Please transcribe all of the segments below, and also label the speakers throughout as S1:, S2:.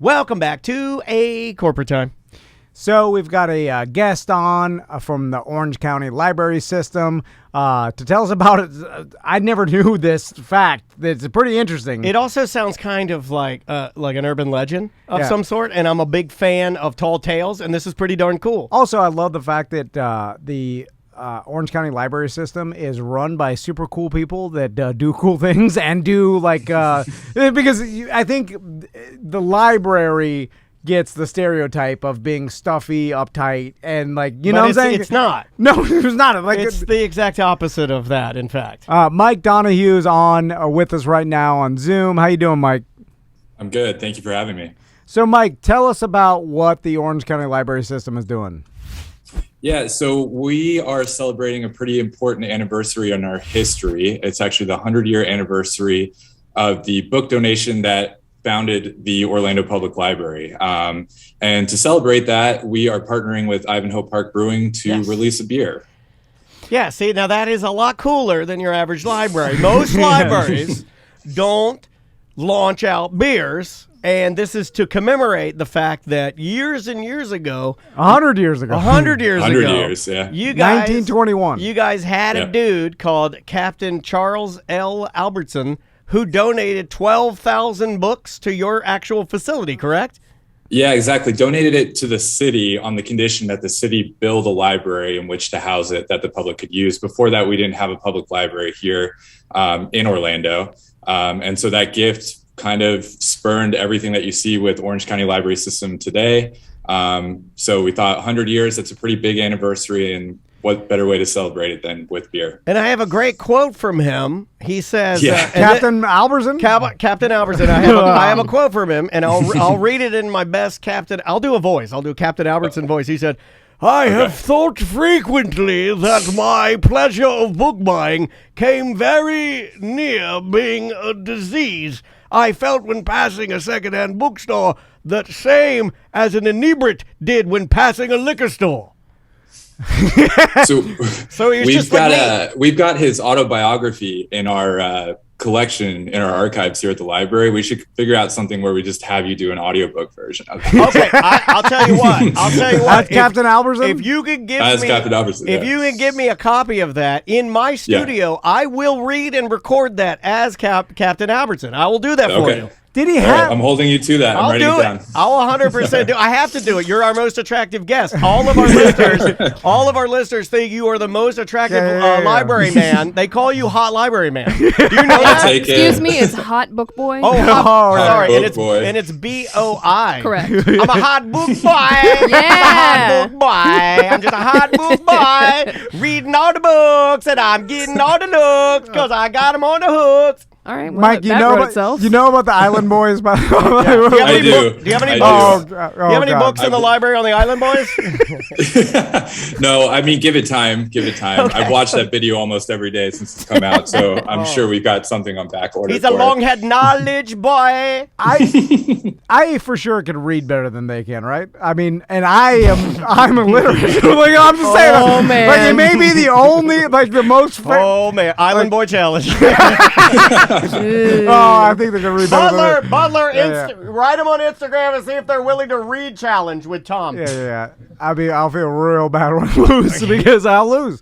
S1: Welcome back to A Corporate Time.
S2: So we've got a guest on from the Orange County Library System to tell us about it. I never knew this fact. It's pretty interesting.
S1: It also sounds kind of like an urban legend of some sort, and I'm a big fan of tall tales, and this is pretty darn cool.
S2: Also, I love the fact that the Orange County Library System is run by super cool people that do cool things and do because I think the library gets the stereotype of being stuffy, uptight, and know what I'm saying?
S1: It's not.
S2: No, it's not.
S1: It's the exact opposite of that, in fact.
S2: Mike Donohue is on with us right now on Zoom. How you doing, Mike?
S3: I'm good. Thank you for having me.
S2: So, Mike, tell us about what the Orange County Library System is doing.
S3: Yeah, so we are celebrating a pretty important anniversary in our history. It's actually the 100-year anniversary of the book donation that founded the Orlando Public Library. And to celebrate that, we are partnering with Ivanhoe Park Brewing to release a beer.
S1: Yeah, see, now that is a lot cooler than your average library. Most libraries don't launch out beers, and this is to commemorate the fact that years and years ago,
S2: 100 years ago,
S3: 100 years, yeah.
S1: You guys,
S2: 1921.
S1: You guys had a dude called Captain Charles L. Albertson who donated 12,000 books to your actual facility, correct?
S3: Yeah, exactly. Donated it to the city on the condition that the city build a library in which to house it that the public could use. Before that, we didn't have a public library here in Orlando. And so that gift kind of spurned everything that you see with Orange County Library System today. So we thought 100 years, that's a pretty big anniversary, and what better way to celebrate it than with beer?
S1: And I have a great quote from him. He says,
S2: Captain Albertson?
S1: Captain Albertson. I have a quote from him, and I'll read it in my best Captain. I'll do a voice. I'll do Captain Albertson voice. He said, I have thought frequently that my pleasure of book buying came very near being a disease. I felt when passing a secondhand bookstore that same as an inebriate did when passing a liquor store.
S3: So we've got his autobiography in our collection in our archives here at the library. We should figure out something where we just have you do an audiobook version of it.
S1: Okay, I'll tell you what.
S2: Captain Albertson?
S1: If you could give me a copy of that in my studio, I will read and record that as Captain Albertson. I will do that for you.
S2: Did he have?
S3: I'm holding you to that. I'm writing it down.
S1: I'll 100% do. I have to do it. You're our most attractive guest. All of our listeners think you are the most attractive library man. They call you hot library man. Do you know that?
S4: Excuse me, it's hot book boy.
S1: Oh, sorry,
S3: book boy.
S1: And it's BOI.
S4: Correct.
S1: I'm a hot book boy.
S4: Yeah.
S1: I'm a hot book boy. I'm just a hot book boy, reading all the books, and I'm getting all the looks because I got them on the hooks.
S4: All right, well,
S2: Mike, you know about the Island Boys? By the way?
S3: I do.
S1: Do you have any
S3: books?
S1: Do you have any books in the library on the Island Boys?
S3: No, I mean, give it time. Okay. I've watched that video almost every day since it's come out, so I'm sure we've got something on back order.
S1: He's a long-head knowledge boy.
S2: I for sure could read better than they can, right? I mean, and I'm illiterate. I'm just saying.
S4: Oh man,
S2: it may be the only, the most.
S1: Oh man, Island Boy challenge.
S2: I think they can read better.
S1: Butler, write them on Instagram and see if they're willing to read challenge with Tom.
S2: Yeah. I mean, I'll feel real bad when I lose because I'll lose.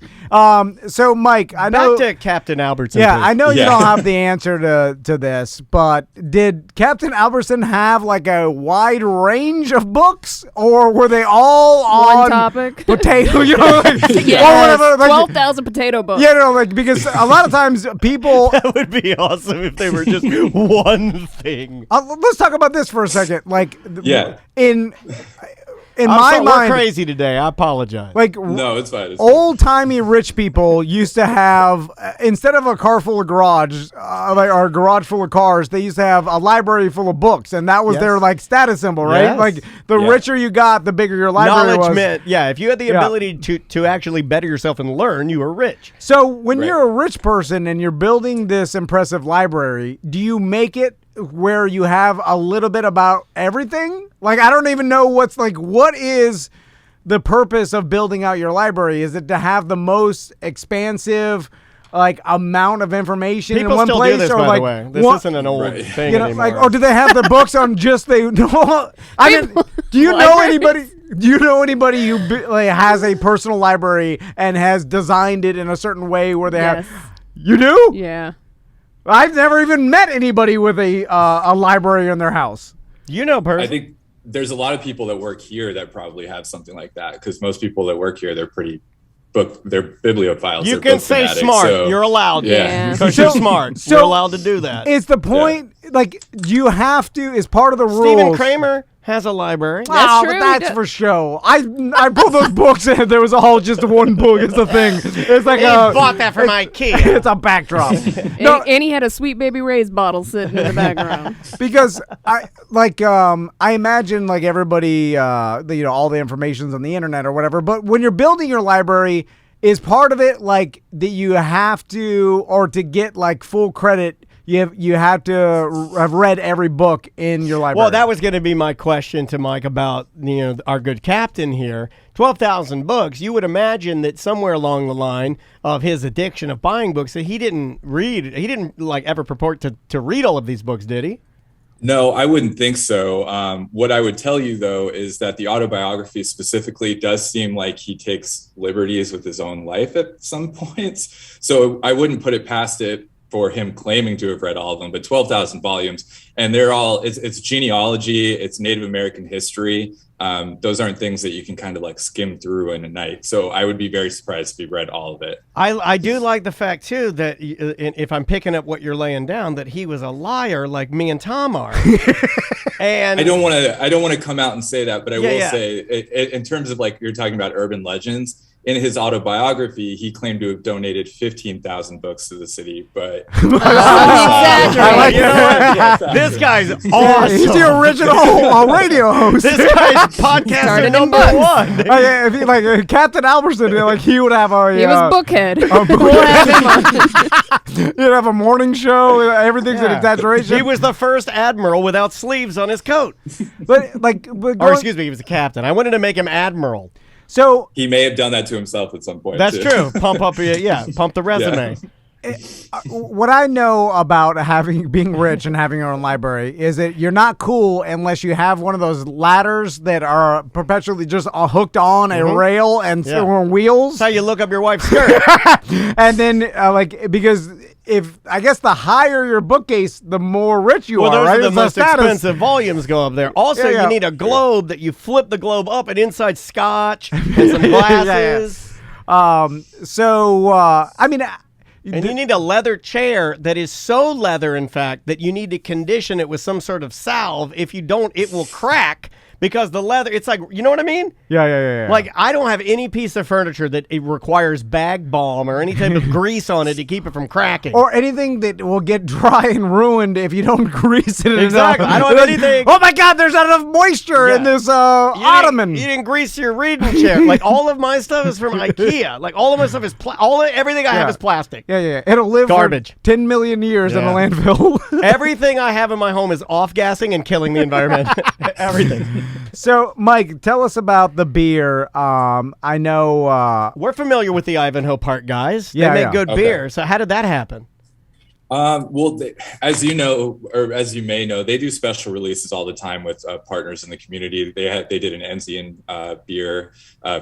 S2: So, Mike, I know.
S1: Back to Captain Albertson.
S2: Yeah, please. I know you don't have the answer to this, but did Captain Albertson have a wide range of books, or were they all on
S4: one topic?
S2: Potato,
S4: yes,
S2: or whatever.
S4: 12,000 potato books.
S2: Yeah, no, because a lot of times people.
S1: That would be awesome if they were just one thing.
S2: Let's talk about this for a second. In
S1: my
S2: mind,
S1: we're crazy today. I apologize.
S3: No, it's fine.
S2: Old-timey rich people used to have, instead of a car full of garage, or a garage full of cars, they used to have a library full of books, and that was their status symbol, right?
S1: Yes.
S2: The richer you got, the bigger your library was.
S1: Meant, if you had the ability to actually better yourself and learn, you were rich.
S2: So when you're a rich person and you're building this impressive library, do you make it where you have a little bit about everything? I don't even know what is the purpose of building out your library? Is it to have the most expansive like amount of information in
S1: People
S2: one
S1: still
S2: place,
S1: do this,
S2: or
S1: by
S2: like
S1: the way. This
S2: one-
S1: isn't an old
S3: Right.
S1: thing
S2: you know,
S1: anymore.
S2: like, or do they have their books on just they? No, I mean, do you know
S4: Libraries.
S2: anybody? Do you know anybody who like, has a personal library and has designed it in a certain way where they
S4: Yes.
S2: have? You do?
S4: Yeah.
S2: I've never even met anybody with a library in their house.
S1: you know, person.
S3: I think there's a lot of people that work here that probably have something like that, because most people that work here, they're bibliophiles.
S1: You
S3: they're
S1: can
S3: book
S1: say
S3: fanatics,
S1: smart.
S3: so-
S1: You're allowed.
S3: Yeah.
S1: Because
S2: So-
S1: you're smart.
S2: so-
S1: you're allowed to do that.
S2: It's the point. Like you have to is part of the rules.
S1: Stephen Kramer has a library.
S2: Oh,
S4: That's
S2: but
S4: true, he
S2: that's
S4: does.
S2: for show. I pulled those books and there was all just one book. It's the thing. It's like
S1: He bought that from IKEA.
S2: It's a backdrop.
S4: And he had a Sweet Baby Ray's bottle sitting in the background.
S2: Because I imagine like everybody, all the information's on the internet or whatever. But when you're building your library, is part of it like that you have to, or to get like full credit, you have to have read every book in your library.
S1: Well, that was going to be my question to Mike about our good captain here. 12,000 books. You would imagine that somewhere along the line of his addiction of buying books that he didn't read. He didn't like ever purport to read all of these books, did he?
S3: No, I wouldn't think so. What I would tell you, though, is that the autobiography specifically does seem like he takes liberties with his own life at some points. So I wouldn't put it past it for him claiming to have read all of them, but 12,000 volumes. And they're all, it's genealogy, it's Native American history. Those aren't things that you can kind of like skim through in a night. So I would be very surprised if he read all of it.
S1: I do like the fact, too, that if I'm picking up what you're laying down, that he was a liar like me and Tom are. And
S3: I don't want to come out and say that, but I will
S1: yeah.
S3: say in terms of like you're talking about urban legends, in his autobiography, he claimed to have donated 15,000 books to the city, but
S1: I like
S2: You know
S1: what? This guy's awesome.
S2: He's the original radio host.
S1: This guy's podcaster
S4: Started in
S1: number
S4: books.
S1: one.
S2: If he, like Captain Albertson, like he would have a
S4: He was bookhead.
S2: bookhead.
S4: We'll have him on.
S2: he'd have a morning show. Everything's an
S1: Yeah.
S2: exaggeration.
S1: He was the first admiral without sleeves on his coat.
S2: but
S1: Or
S2: going-
S1: excuse me, he was a captain. I wanted to make him admiral.
S2: So
S3: he may have done that to himself at some point.
S1: That's
S3: too.
S1: true. Pump the resume.
S2: what I know about being rich and having your own library is that you're not cool unless you have one of those ladders that are perpetually just hooked on a rail and
S1: Yeah.
S2: on wheels.
S1: That's how you look up your wife's skirt.
S2: And then because if I guess the higher your bookcase, the more rich you
S1: Well,
S2: are,
S1: those
S2: right?
S1: are the
S2: It's
S1: most
S2: status.
S1: expensive volumes go up there. Also,
S2: Yeah.
S1: you need a globe that you flip the globe up and inside scotch and some glasses.
S2: I mean.
S1: And you need a leather chair that is so leather, in fact, that you need to condition it with some sort of salve. If you don't, it will crack because the leather, it's like, you know what I mean?
S2: Yeah.
S1: Like, I don't have any piece of furniture that it requires bag balm or any type of grease on it to keep it from cracking.
S2: Or anything that will get dry and ruined if you don't grease it
S1: Exactly.
S2: enough.
S1: I don't have anything-
S2: Oh my God, there's not enough moisture in
S1: Yeah.
S2: this
S1: You
S2: ottoman.
S1: didn't grease your reading chair. Like, all of my stuff is from IKEA. Like, all of my stuff is everything I have
S2: Yeah.
S1: is plastic.
S2: Yeah. It'll live
S1: Garbage.
S2: for 10 million years in a
S1: Yeah.
S2: landfill.
S1: Everything I have in my home is off-gassing and killing the environment. Everything.
S2: So, Mike, tell us about the beer. I know.
S1: We're familiar with the Ivanhoe Park guys.
S2: Yeah,
S1: they make
S2: yeah.
S1: good
S3: Okay.
S1: beer. So how did that happen?
S3: As you know, or as you may know, they do special releases all the time with partners in the community. They did an Enzian beer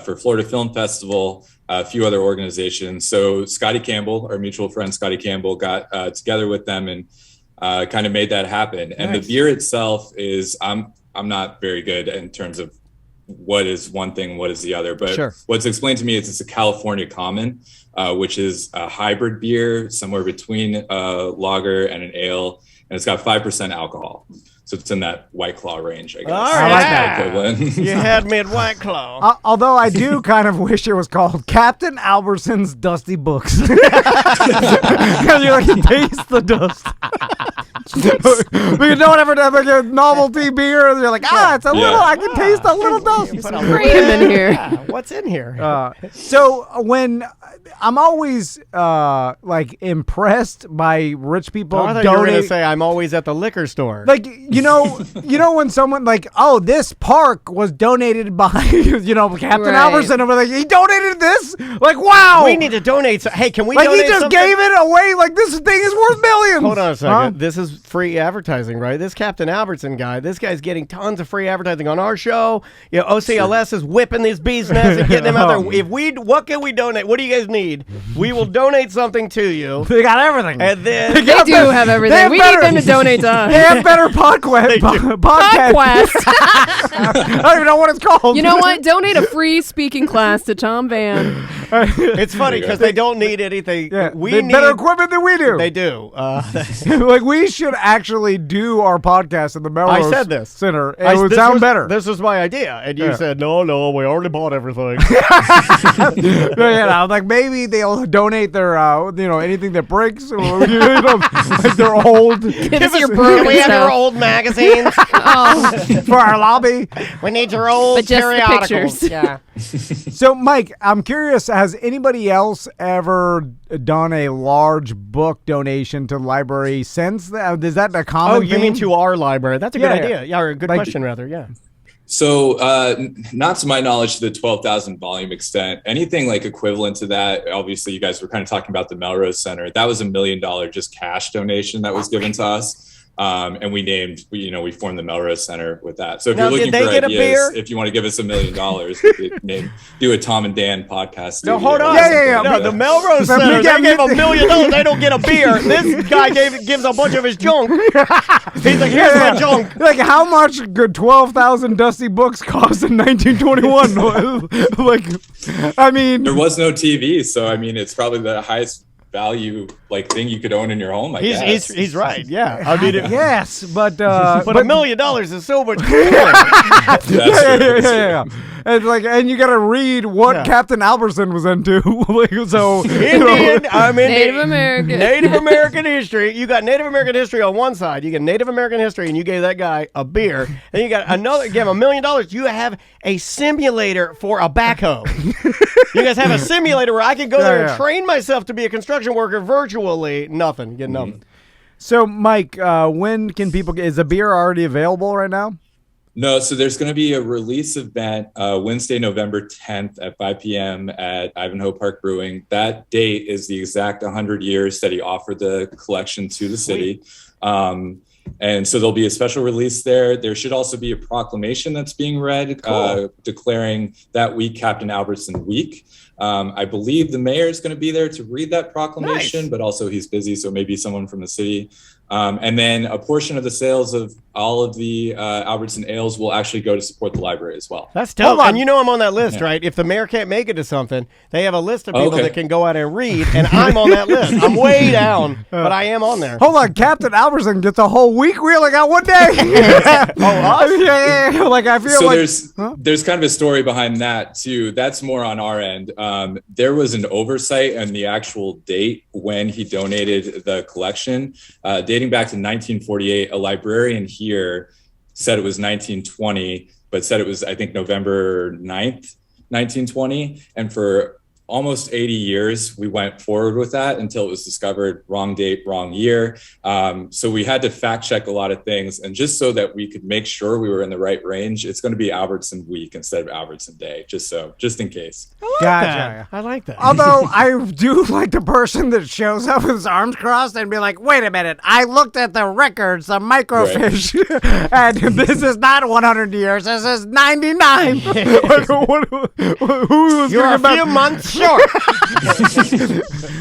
S3: for Florida Film Festival, a few other organizations. So Scotty Campbell, our mutual friend Scotty Campbell, got together with them and kind of made that happen. And
S1: Nice.
S3: the beer itself is, I'm not very good in terms of what is one thing, what is the other, but
S1: Sure.
S3: what's explained to me is it's a California Common, which is a hybrid beer somewhere between a lager and an ale, and it's got 5% alcohol. So it's in that White Claw range, I guess.
S1: All
S2: I like that.
S3: Equivalent.
S1: You had me at White Claw.
S2: Although I do kind of wish it was called Captain Albertson's Dusty Books. Because you can taste the dust. Because no one ever does like a novelty beer. They're like, it's a little. I can taste a little dust.
S4: Freedom in here.
S1: Yeah, what's in here?
S2: So when I'm always like impressed by rich people
S1: I thought you were
S2: donating.
S1: going to say I'm always at the liquor store.
S2: Like when someone like, this park was donated by Captain
S4: Right.
S2: Albertson, and we're like, he donated this. Like, wow,
S1: we need to donate. Hey, can we
S2: like
S1: donate
S2: he just
S1: something?
S2: gave it away. Like this thing is worth millions.
S1: Hold on a second.
S2: Huh?
S1: This is free advertising, right? This Captain Albertson guy, this guy's getting tons of free advertising on our show. OCLS is whipping these bees nests and getting them out there. What can we donate? What do you guys need? We will donate something to you.
S2: They got everything.
S1: And then
S4: They do have
S2: They
S4: everything.
S2: have
S4: We
S2: better-
S4: need them to donate to us.
S2: They have better podcast.
S4: Quest.
S2: I don't even know what it's called.
S4: You know what? Donate a free speaking class to Tom Van.
S1: it's funny because they don't need anything.
S2: Yeah,
S1: We
S2: they
S1: need
S2: better equipment than we do.
S1: They do.
S2: Like we should actually do our podcast in the Melrose
S1: I said this.
S2: Center. It would
S1: this
S2: sound
S1: was-
S2: better.
S1: This was my idea, and you
S2: Yeah.
S1: said no, we already bought everything.
S2: Like maybe they'll donate their anything that breaks, or like their old
S4: Give us your
S1: Can
S4: broken
S1: we have your
S4: stuff.
S1: old magazines?
S4: Oh,
S2: for our lobby.
S1: We need your old
S4: But just the
S1: periodicals.
S4: pictures.
S1: Yeah.
S2: So, Mike, I'm curious, has anybody else ever done a large book donation to the library since that? Is that a common
S1: Oh, you
S2: thing?
S1: mean to our library? That's a good
S2: Yeah, yeah.
S1: idea. Yeah, or a good
S2: Like-
S1: question, rather. Yeah.
S3: So, not to my knowledge, to the 12,000 volume extent, anything like equivalent to that. Obviously, you guys were kind of talking about the Melrose Center. That was $1 million just cash donation that was given to us. And we formed the Melrose Center with that. So if
S1: Now,
S3: you're looking
S1: did they
S3: for
S1: get a
S3: ideas,
S1: beer?
S3: if you want to give us $1 million, we could do a Tom and Dan podcast.
S1: No,
S3: studio
S1: hold
S3: or
S1: on.
S2: Yeah.
S3: something.
S1: No, the Melrose
S2: But
S1: Center,
S2: we
S1: they
S2: got-
S1: gave $1 million. They don't get a beer. This guy gives a bunch of his junk. He's like, here's my junk.
S2: Like, how much could 12,000 dusty books cost in 1921? Like, I mean,
S3: There was no TV, so I mean, it's probably the highest value thing you could own in your home. I guess.
S1: He's right. Yeah. I mean,
S2: yes, but
S1: but $1 million is so much cooler.
S3: That's true.
S2: yeah. And you got to read what
S1: Yeah.
S2: Captain Albertson was into. So
S1: Indian, I'm in
S4: Native American.
S1: Native American history. You got Native American history on one side. You get Native American history, and you gave that guy a beer. And you got another. Give him $1 million. You have a simulator for a backhoe. You guys have a simulator where I can go there
S2: Yeah.
S1: and train myself to be a construction worker virtually. Nothing. Get nothing.
S2: So, Mike, when can people is the beer already available right now?
S3: No, so there's going to be a release event Wednesday, November 10th at 5 p.m. at Ivanhoe Park Brewing. That date is the exact 100 years that he offered the collection to the city. And so there'll be a special release there. There should also be a proclamation that's being read declaring that week Captain Albertson Week. I believe the mayor is going to be there to read that proclamation,
S1: Nice.
S3: but also he's busy, so maybe someone from the city. And then a portion of the sales of all of the Albertson ales will actually go to support the library as well.
S1: That's dope.
S2: Hold on.
S1: And you know I'm on that list,
S3: Yeah.
S1: right? If the mayor can't make it to something, they have a list of people
S3: Okay.
S1: that can go out and read, and I'm on that list. I'm way down, but I am on there.
S2: Hold on, Captain Albertson gets a whole week. We only got one day.
S1: us?
S2: Yeah. Like I feel
S3: So
S2: like
S3: there's kind of a story behind that too. That's more on our end. There was an oversight on the actual date when he donated the collection, dating back to 1948. A librarian here said it was 1920, but said it was, I think, November 9th, 1920. And for almost 80 years, we went forward with that until it was discovered wrong date, wrong year. So we had to fact check a lot of things. And just so that we could make sure we were in the right range, it's going to be Albertson Week instead of Albertson Day, just in case.
S2: gotcha.
S1: I like that.
S2: Although I do like the person that shows up with his arms crossed and be like, wait a minute, I looked at the records, the microfiche, and this is not 100 years, this is 99. Like, who was
S1: You're a
S2: thinking
S1: few
S2: about-
S1: months short.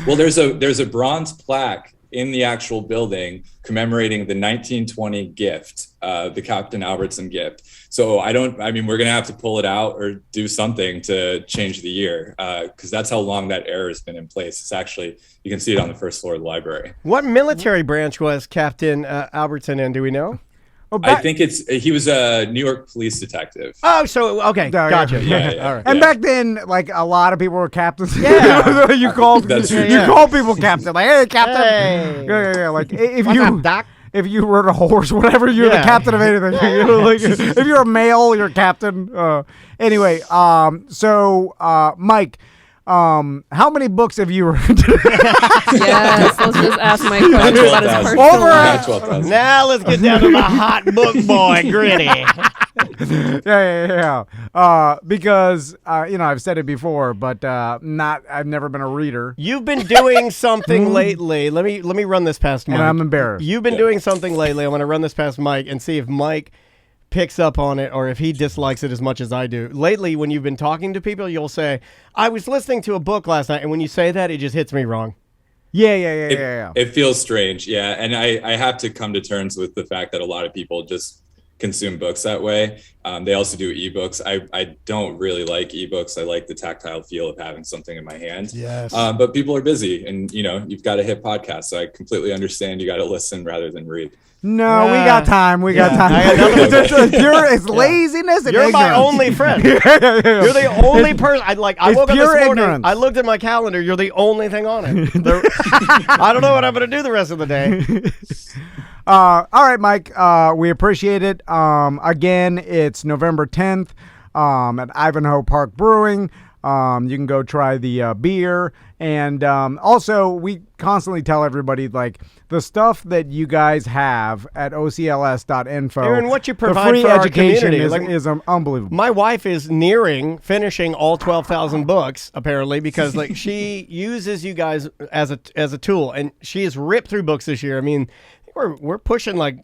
S3: Well, there's a bronze plaque in the actual building commemorating the 1920 gift, the Captain Albertson gift. So we're going to have to pull it out or do something to change the year because that's how long that error has been in place. It's actually, you can see it on the first floor of the library.
S1: What military branch was Captain Albertson in? Do we know?
S2: Oh,
S3: I think he was a New York police detective.
S1: Oh, so okay,
S2: Yeah,
S1: gotcha.
S3: yeah.
S1: All right.
S2: And
S3: Yeah.
S2: back then, like a lot of people were captains.
S1: Yeah.
S2: you called
S3: That's true.
S2: you call people captain. Like, hey, captain.
S1: Hey.
S2: Yeah. Like if
S1: What's
S2: you
S1: up, Doc?
S2: if you rode a horse, whatever, you're the captain of anything. Like, if you're a male, you're captain. Anyway, so Mike, how many books have you read?
S4: Yes, let's just ask Mike questions about his
S3: 12,000.
S4: personal
S2: Over
S4: life.
S3: 12,000.
S1: Now let's get down to the hot book boy, Gritty.
S2: Yeah. Because I've said it before, but I've never been a reader,
S1: You've been doing something lately. Let me run this past Mike.
S2: and I'm embarrassed.
S1: You've been doing something lately. I want to run this past Mike and see if Mike picks up on it or if he dislikes it as much as I do. Lately, when you've been talking to people, you'll say, I was listening to a book last night, and when you say that, it just hits me wrong.
S2: Yeah.
S3: It feels strange, yeah. And I have to come to terms with the fact that a lot of people just consume books that way. They also do ebooks. I don't really like ebooks. I like the tactile feel of having something in my hand.
S1: Yes.
S3: But people are busy, and you've got to hit podcasts. So I completely understand you got to listen rather than read.
S2: No, we got time. We got time. It's laziness and
S1: You're my
S2: ignorance.
S1: only friend. You're the only person. I woke up this
S2: pure
S1: morning.
S2: ignorance.
S1: I looked at my calendar. You're the only thing on it. I don't know what I'm going to do the rest of the day.
S2: All right, Mike. We appreciate it. Again, it's November 10th at Ivanhoe Park Brewing. You can go try the beer. And also, we constantly tell everybody, like, the stuff that you guys have at ocls.info.
S1: Aaron, what you
S2: the
S1: provide
S2: free
S1: for our
S2: education
S1: community,
S2: is unbelievable.
S1: My wife is nearing finishing all 12,000 books, apparently, because like she uses you guys as a tool, and she has ripped through books this year. I mean, we're pushing like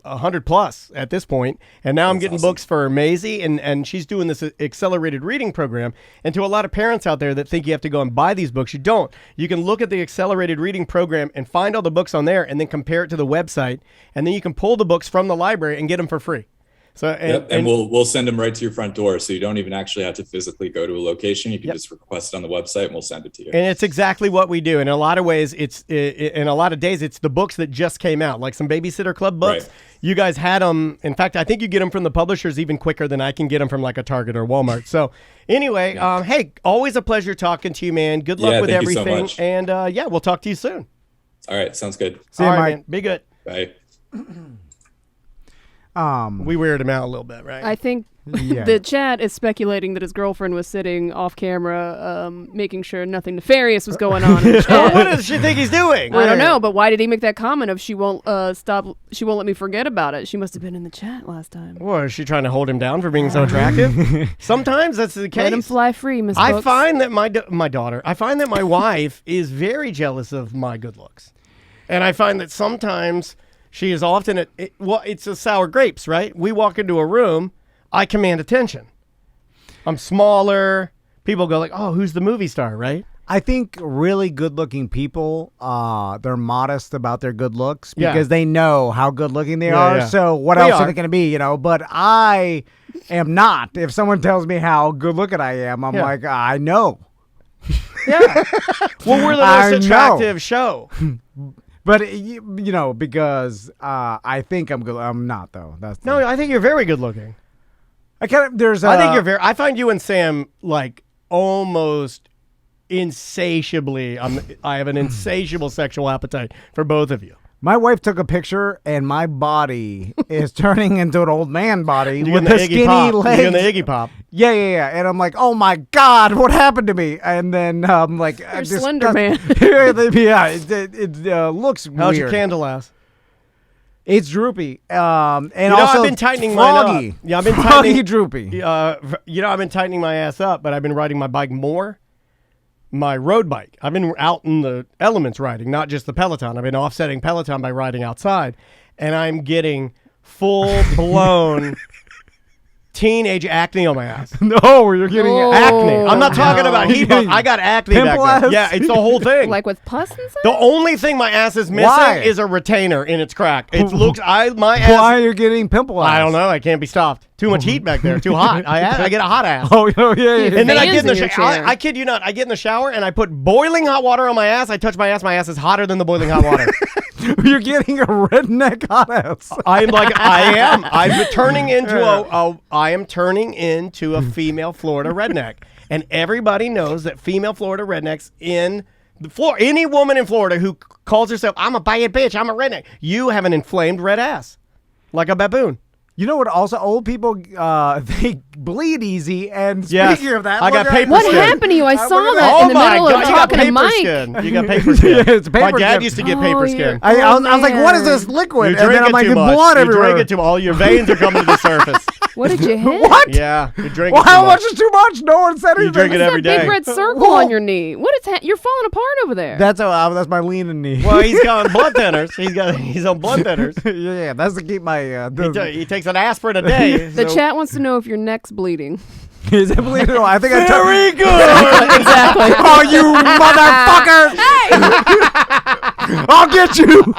S1: 100 plus at this point, and now I'm getting
S3: awesome.
S1: books for Maisie, and she's doing this accelerated reading program. And to a lot of parents out there that think you have to go and buy these books, you don't. You can look at the accelerated reading program and find all the books on there, and then compare it to the website, and then you can pull the books from the library and get them for free. So
S3: And we'll send them right to your front door, so you don't even actually have to physically go to a location. You can just request it on the website, and we'll send it to you.
S1: And it's exactly what we do. In a lot of ways, in a lot of days, it's the books that just came out, like some Babysitter Club books.
S3: Right.
S1: You guys had them. In fact, I think you get them from the publishers even quicker than I can get them from like a Target or Walmart. So anyway, hey, always a pleasure talking to you, man. Good luck with
S3: thank you so
S1: everything.
S3: much.
S1: And we'll talk to you soon.
S3: All right, sounds good.
S2: See you,
S1: All right,
S2: Mike.
S1: man. Be good.
S3: Bye.
S1: We weirded him out a little bit, right?
S4: I think
S2: Yeah.
S4: the chat is speculating that his girlfriend was sitting off camera, making sure nothing nefarious was going on in the
S1: Well,
S4: chat.
S1: what does she think he's doing?
S4: I don't know, but why did he make that comment of she won't stop? She won't let me forget about it. She must have been in the chat last time.
S1: What, is she trying to hold him down for being so attractive? Sometimes that's the case.
S4: Let him fly free, Miss
S1: I
S4: Books.
S1: find that my daughter, I find that my wife is very jealous of my good looks. And I find that sometimes she is often it's a sour grapes, right? We walk into a room, I command attention. I'm smaller. People go like, oh, who's the movie star, right?
S2: I think really good-looking people, they're modest about their good looks
S1: Yeah.
S2: because they know how good-looking they
S1: Yeah,
S2: are.
S1: yeah.
S2: So what
S1: We
S2: else
S1: are.
S2: are they going to be, But I am not. If someone tells me how good-looking I am, I'm
S1: Yeah.
S2: like, I know.
S1: Yeah. Well, we're the
S2: I
S1: most
S2: know.
S1: attractive show.
S2: But, because I think I'm good. I'm not, though. That's
S1: No, I think you're very good looking.
S2: I think you're
S1: I find you and Sam like almost insatiably. I have an insatiable sexual appetite for both of you.
S2: My wife took a picture, and my body is turning into an old man body
S1: You
S2: with
S1: getting
S2: the
S1: Iggy
S2: skinny
S1: Pop.
S2: legs.
S1: You getting the Iggy Pop.
S2: Yeah. And I'm like, oh my God, what happened to me? And then I'm like,
S4: You're Slender Man.
S2: Yeah, it looks
S1: How's
S2: weird.
S1: your candle ass?
S2: It's droopy. And
S1: You know,
S2: also
S1: I've been tightening mine
S2: froggy.
S1: up. Yeah, I've been
S2: froggy
S1: tightening.
S2: droopy.
S1: I've been tightening my ass up, but I've been riding my bike more. My road bike. I've been out in the elements riding, not just the Peloton. I've been offsetting Peloton by riding outside, and I'm getting full-blown teenage acne on my ass.
S2: No, you're getting
S4: Oh.
S1: Acne. I'm not talking about heat bump. I got acne back
S2: Pimple
S1: there.
S2: ass?
S1: Yeah, it's the whole thing.
S4: Like with pus inside?
S1: The only thing my ass is missing
S2: Why?
S1: is a retainer in its crack. It looks my
S2: Why
S1: ass.
S2: are you getting pimple eyes?
S1: I don't know. I can't be stopped. Too much heat back there. Too hot. I get a hot ass.
S2: Oh, yeah.
S1: And then I
S4: Fans
S1: get in the
S4: in your
S1: shower.
S4: chair.
S1: I kid you not. I get in the shower and I put boiling hot water on my ass. I touch my ass. My ass is hotter than the boiling hot water.
S2: You're getting a redneck hot ass.
S1: I am. I'm turning into a female Florida redneck. And everybody knows that female Florida rednecks in Any woman in Florida who calls herself, I'm a bad bitch, I'm a redneck, you have an inflamed red ass. Like a baboon.
S2: You know what? Also, old people they bleed easy. And
S1: Yes.
S2: speaking of that,
S1: I got paper
S4: What
S1: skin.
S4: happened to you? I saw
S2: look at
S4: that in the middle of
S1: you got
S4: talking to
S1: paper
S4: Mike.
S1: skin. You got paper skin.
S2: Yeah, it's paper
S1: My dad
S2: skin.
S1: used to get
S4: Oh,
S1: paper
S4: yeah.
S1: skin.
S2: I was like, what is
S4: man.
S2: this liquid?
S1: You
S2: And then
S1: drink
S2: I'm
S1: it
S2: like,
S1: too much.
S2: blood
S1: You
S2: everywhere.
S1: drink it too much. All your veins are coming to the surface.
S4: What did you hit?
S2: What?
S1: Yeah, you drink
S2: Well,
S1: it too
S2: how
S1: much.
S2: much is too much? No one said anything.
S1: You drink it
S4: What's
S1: every
S4: that big
S1: day.
S4: red circle on your knee? What is you're falling apart over there.
S2: That's my leaning knee.
S1: Well, he's got blood thinners. He's on blood thinners.
S2: yeah, that's to keep my.
S1: He takes an asprin a day.
S4: the
S1: so-
S4: chat wants to know if your neck's bleeding.
S2: Is it believable? I think I
S1: Very good.
S4: Exactly.
S2: Oh, you motherfucker!
S4: Hey!
S2: I'll get you.